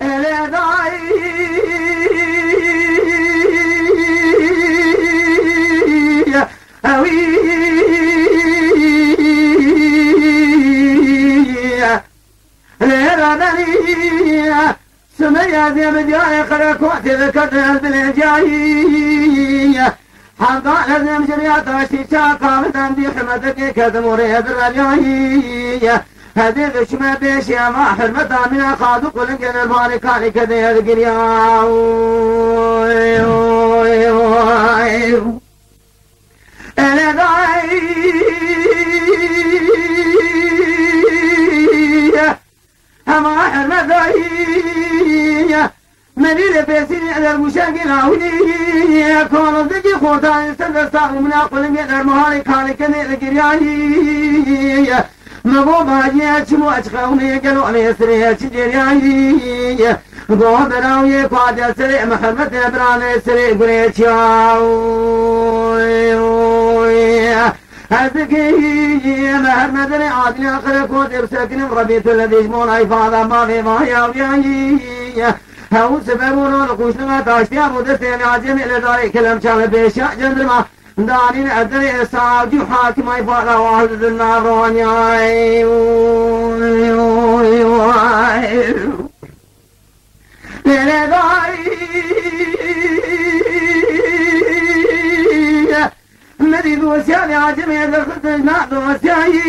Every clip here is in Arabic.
الداعي أوي ليرادني سمية ذي بدياي خلقوت ذكرنا بالجاي حقا لازم جريات وشيشا قامت عندي حمدك كذموري بالرجاي هذه الشمع بيش يا ما حرمتها من أخاذ كل جن البارك عليك ذي القريا أنا داعي أما حرمتها من لبسني على المشاكل عوني كون ضدي خوتا استدرسا من أقل من المهارك عليك ذي القريا مبوبا يشمو أشخوني قالوا علي سريع شجرياي قوم براوي قاد سريع محمد براني سريع قريش هذكي محمد عادل آخر كود يرسكن ربيت الذي يجمون أيفاضا ما في مايا وياي هاو سببون القوش لما تاشتيا مدستين عجم إلى داري كلام شامل بيشاء جندرما دارين أدري ساوجي حاكم يفعل واحد النار مريض وسياني عجمي ذلك نعد وسياني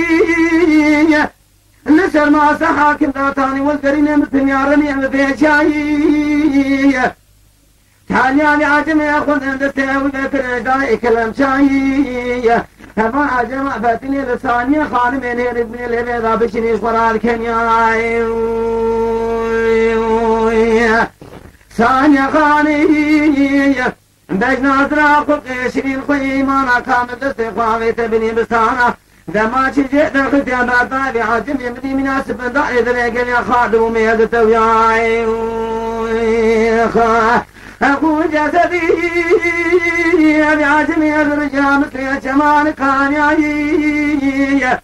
نسر ما سحاكم داتاني والقرين مثل يارني بيشاي تاني عجمي أخذ هندسة وذكر داي كلام شاي هما عجم فاتني لساني خانمين هرب من الهبيضة بشني شورا الكنياي ثانية خاني بيش ناظرة قشري الخيمانة كامل استقامي تبني بستانة دما شجيت الختيامات طابي عجم يمدي مناسب دائد لقل يا خادم ميد توياي أخو جسدي بعجمي الرجال مثل شمال كان ياي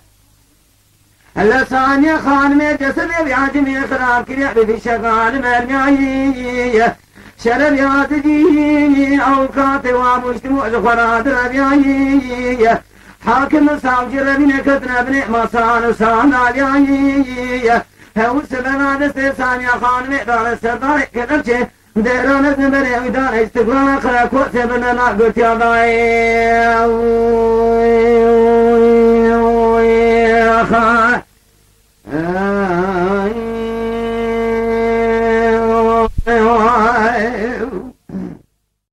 اللسان خان من جسدي بعجمي خراب كريع في شغال مرمي شرب يا تجي أو كاتي ومجتمع الخراد ربيعي حاكم صاوجي ربينا كتنا بنعمة صان وصان عليعي هو سبنا دستي ثانية خان مقدار السردار كدرشي ديران الزمري ويدان استقرار خلاك وقت بنا ناقلت يا ضاي